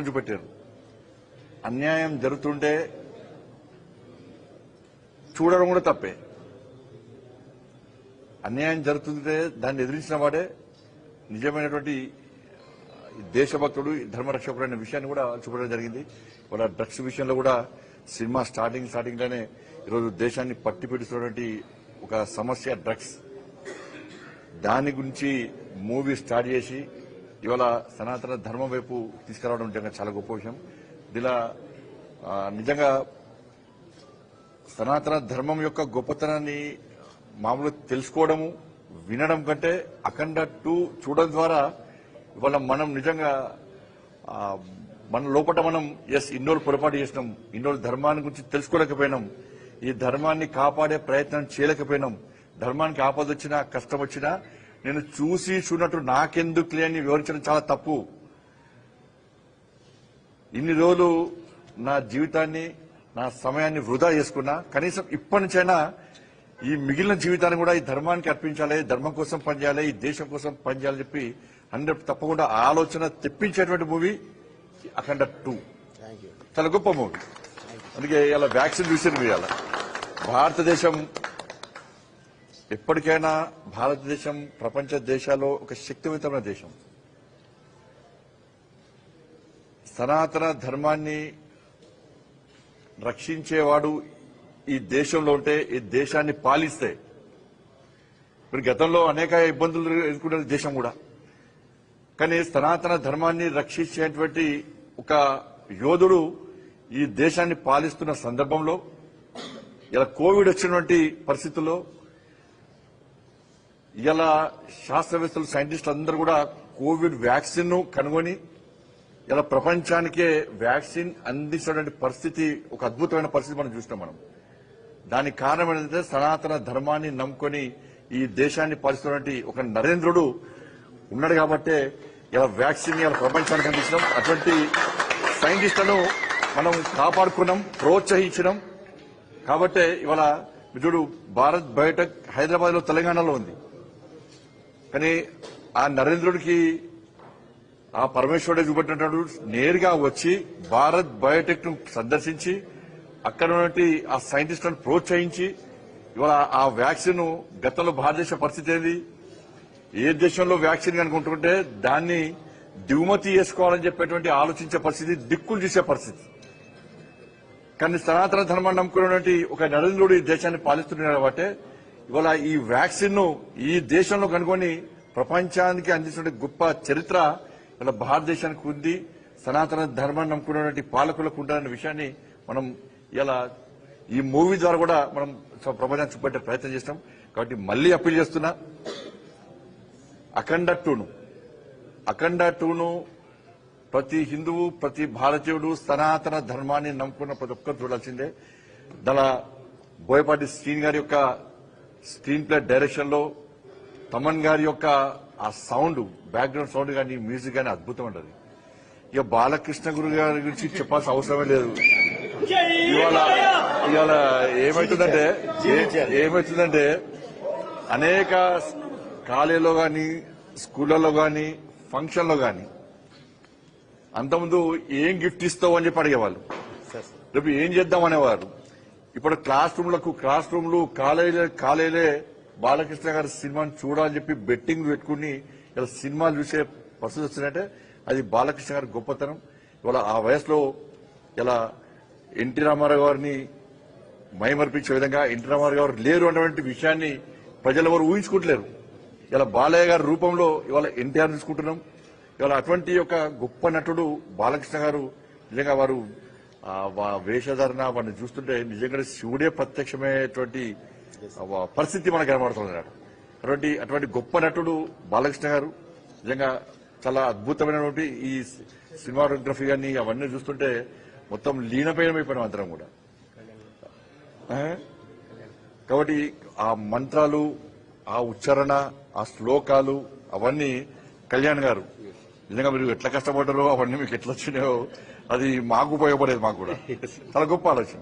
చూపెట్టారు. అన్యాయం జరుగుతుంటే చూడడం కూడా తప్పే. అన్యాయం జరుగుతుంటే దాన్ని ఎదిరించిన వాడే నిజమైనటువంటి దేశభక్తుడు, ధర్మరక్షకుడు అనే విషయాన్ని కూడా చూపడం జరిగింది. వాళ్ళ డ్రగ్స్ విషయంలో కూడా సినిమా స్టార్టింగ్ లోనే ఈరోజు దేశాన్ని పట్టి పెడుతున్నటువంటి ఒక సమస్య డ్రగ్స్. దాని గురించి మూవీ స్టార్ట్ చేసి ఇవాళ సనాతన ధర్మం వైపు తీసుకురావడం నిజంగా చాలా గొప్ప విషయం. ఇలా నిజంగా సనాతన ధర్మం యొక్క గొప్పతనాన్ని మామూలుగా తెలుసుకోవడము, వినడం కంటే అఖండ 2 చూడడం ద్వారా ఇవాళ మనం నిజంగా మన లోపల మనం ఇన్నోళ్ళు పొరపాటు చేసినాం, ఇన్నోళ్ళు ధర్మాన్ని గురించి తెలుసుకోలేకపోయినాం, ఈ ధర్మాన్ని కాపాడే ప్రయత్నం చేయలేకపోయినాం. ధర్మానికి ఆపద వచ్చినా కష్టం వచ్చినా నేను చూసినట్టు నాకెందుకు అని వివరించడం చాలా తప్పు. ఇన్ని రోజులు నా జీవితాన్ని, నా సమయాన్ని వృధా చేసుకున్నా, కనీసం ఇప్పటి నుంచైనా ఈ మిగిలిన జీవితాన్ని కూడా ఈ ధర్మానికి అర్పించాలి, ధర్మం కోసం పనిచేయాలి, ఈ దేశం కోసం పనిచేయాలని చెప్పి 100 తప్పకుండా ఆలోచన తెప్పించేటువంటి మూవీ అఖండ 2. చాలా గొప్ప మూవీ. అందుకే ఇలా వ్యాక్సిన్ చూసిన ఇవాళ భారతదేశం ఎప్పటికైనా భారతదేశం ప్రపంచ దేశాల్లో ఒక శక్తివంతమైన దేశం. సనాతన ధర్మాన్ని రక్షించేవాడు ఈ దేశంలో ఉంటే, ఈ దేశాన్ని పాలిస్తే, ఇప్పుడు గతంలో అనేక ఇబ్బందులు ఎదుర్కొనే దేశం కూడా, కానీ సనాతన ధర్మాన్ని రక్షించేటువంటి ఒక యోధుడు ఈ దేశాన్ని పాలిస్తున్న సందర్భంలో, ఇలా కోవిడ్ వచ్చినటువంటి పరిస్థితుల్లో ఇలా శాస్త్రవేత్తలు, సైంటిస్టులు అందరూ కూడా కోవిడ్ వ్యాక్సిన్ ను కనుగొని ఇలా ప్రపంచానికే వ్యాక్సిన్ అందించినటువంటి పరిస్థితి, ఒక అద్భుతమైన పరిస్థితి మనం చూస్తున్నాం. దానికి కారణం ఏంటంటే సనాతన ధర్మాన్ని నమ్ముకొని ఈ దేశాన్ని పాలిస్తున్నటువంటి ఒక నరేంద్రుడు ఉన్నాడు కాబట్టే ఇలా వ్యాక్సిన్ ఇలా ప్రపంచానికి అందించడం. అటువంటి సైంటిస్టులను మనం కాపాడుకున్నాం, ప్రోత్సహించడం. కాబట్టే ఇవాళ చూడు, భారత్ బయోటెక్ హైదరాబాద్ లో, తెలంగాణలో ఉంది. కానీ ఆ నరేంద్రుడికి ఆ పరమేశ్వరుడే చూపెట్టినట్టు నేరుగా వచ్చి భారత్ బయోటెక్ ను సందర్శించి అక్కడ ఉన్నటువంటి ఆ సైంటిస్టులను ప్రోత్సహించి ఇవాళ ఆ వ్యాక్సిన్ గతంలో భారతదేశ పరిస్థితి ఏంది, ఏ దేశంలో వ్యాక్సిన్ కనుకుంటుంటే దాన్ని దిగుమతి చేసుకోవాలని చెప్పేటువంటి ఆలోచించే పరిస్థితి, దిక్కులు చూసే పరిస్థితి. కానీ సనాతన ధర్మాన్ని నమ్ముకున్నటువంటి ఒక నరేంద్రుడు ఈ దేశాన్ని పాలిస్తున్నాడు కాబట్టి ఇవాళ ఈ వ్యాక్సిన్ ను ఈ దేశంలో కనుగొని ప్రపంచానికి అందించిన గొప్ప చరిత్ర ఇలా భారతదేశానికి ఉంది. సనాతన ధర్మాన్ని నమ్ముకున్నటువంటి పాలకులకు ఉండాలనే విషయాన్ని మనం ఇలా ఈ మూవీ ద్వారా కూడా మనం ప్రపంచాన్ని చూపెట్టే ప్రయత్నం చేస్తాం. కాబట్టి మళ్లీ అప్పీల్ చేస్తున్నా, అఖండ 2ను ప్రతి హిందువు, ప్రతి భారతీయుడు సనాతన ధర్మాన్ని నమ్ముకున్న ప్రతి ఒక్కరు చూడాల్సిందే. దాని బోయపాటి శ్రీని గారి యొక్క స్క్రీన్ ప్లే డైరెక్షన్ లో, తమన్ గారి యొక్క ఆ సౌండ్, బ్యాక్గ్రౌండ్ సౌండ్ కానీ, మ్యూజిక్ కానీ అద్భుతం ఉంటుంది. ఇక బాలకృష్ణ గురు గారి గురించి చెప్పాల్సిన అవసరమే లేదు. ఇవాళ ఏమవుతుందంటే అనేక కాలేజీలో కానీ, స్కూళ్లలో కానీ, ఫంక్షన్లో కానీ అంతకుముందు ఏం గిఫ్ట్ ఇస్తావు అని చెప్పి అడిగేవాళ్ళు, రేపు ఏం చేద్దాం అనేవారు. ఇప్పుడు క్లాస్ రూమ్లు, కాలేజీలే బాలకృష్ణ గారి సినిమాని చూడాలని చెప్పి బెట్టింగ్ పెట్టుకుని ఇలా సినిమాలు చూసే పరిస్థితి వస్తుందంటే అది బాలకృష్ణ గారి గొప్పతనం. ఇవాళ ఆ వయసులో ఇలా ఎన్టీ రామారావు గారిని మైమర్పించే విధంగా ఎన్టీ రామారావు గారు లేరు అన్నటువంటి విషయాన్ని ప్రజలు ఎవరు ఊహించుకుంటలేరు. ఇలా బాలయ్య గారి రూపంలో ఇవాళ ఎన్టీఆర్ చూసుకుంటున్నాం. ఇవాళ అటువంటి ఒక గొప్ప నటుడు బాలకృష్ణ గారు. నిజంగా వారు వేషధారణ వారిని చూస్తుంటే నిజంగా శివుడే ప్రత్యక్షమైనటువంటి పరిస్థితి మనకు కనబడుతుంది. అటువంటి గొప్ప నటుడు బాలకృష్ణ గారు. నిజంగా చాలా అద్భుతమైనటువంటి ఈ సినిమాటోగ్రఫీ కానీ అవన్నీ చూస్తుంటే మొత్తం లీనమైపోయినాం అందరం కూడా. కాబట్టి ఆ మంత్రాలు, ఆ ఉచ్చారణ, ఆ శ్లోకాలు అవన్నీ కళ్యాణ్ గారు నిజంగా మీరు ఎట్లా కష్టపడ్డారో, అవన్నీ మీకు ఎట్లా వచ్చినాయో అది మాకు ఉపయోగపడేది, మాకు కూడా చాలా గొప్ప ఆలోచన.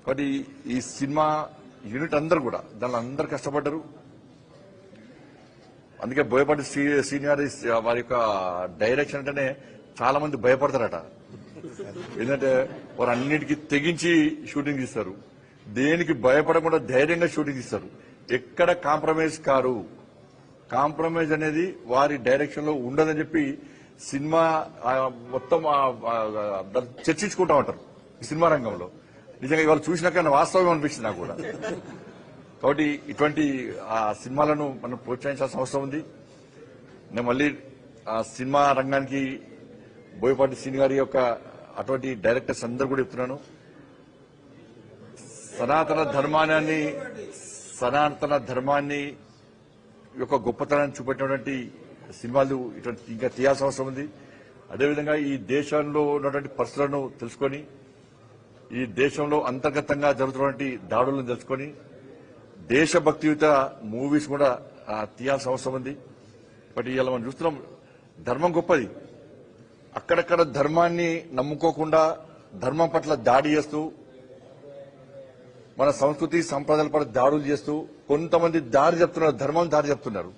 కాబట్టి ఈ సినిమా యూనిట్ అందరు కూడా దానిలో అందరు కష్టపడ్డారు. అందుకే బోయపాటి శ్రీనివారి వారి యొక్క డైరెక్షన్ అంటేనే చాలా మంది భయపడతారట. ఎందుకంటే వారు అన్నిటికీ తెగించి షూటింగ్ తీస్తారు, దేనికి భయపడకుండా ధైర్యంగా షూటింగ్ తీస్తారు, ఎక్కడ కాంప్రమైజ్ కారు. కాంప్రమైజ్ అనేది వారి డైరెక్షన్ లో ఉండదని చెప్పి సినిమా మొత్తం చర్చించుకుంటా ఉంటారు ఈ సినిమా రంగంలో. నిజంగా ఇవాళ చూసినాక వాస్తవం అనిపిస్తుంది నాకు కూడా. కాబట్టి ఇటువంటి ఆ సినిమాలను మనం ప్రోత్సహించాల్సిన అవసరం ఉంది. నేను మళ్ళీ ఆ సినిమా రంగానికి బోయపాటి శ్రీని గారి యొక్క అటువంటి డైరెక్టర్స్ అందరూ కూడా చెప్తున్నాను, సనాతన ధర్మాన్ని యొక్క గొప్పతనాన్ని చూపెట్టినటువంటి సినిమాలు ఇటువంటి ఇంకా తీయాల్సిన అవసరం ఉంది. అదేవిధంగా ఈ దేశంలో ఉన్నటువంటి పరిస్థితులను తెలుసుకొని, ఈ దేశంలో అంతర్గతంగా జరుగుతున్నటువంటి దాడులను తెలుసుకొని దేశభక్తియుత మూవీస్ కూడా తీయాల్సిన అవసరం ఉంది. బట్ ఇలా మనం చూస్తున్నాం, ధర్మం గొప్పది. అక్కడక్కడ ధర్మాన్ని నమ్ముకోకుండా ధర్మం పట్ల దాడి చేస్తూ, మన సంస్కృతి సంప్రదాయాల పట్ల దాడులు చేస్తూ కొంతమంది దారి చెప్తున్నారు, ధర్మం దారి చెప్తున్నారు.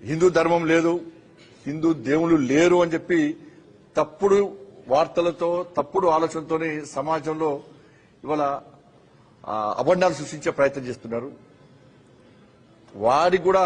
హిందూ ధర్మం లేదు, హిందూ దేవుళ్ళు లేరు అని చెప్పి తప్పుడు వార్తలతో తప్పుడు ఆలోచనతోనే సమాజంలో ఇవాళ అబండాలు సృష్టించే ప్రయత్నం చేస్తున్నారు. వారికి కూడా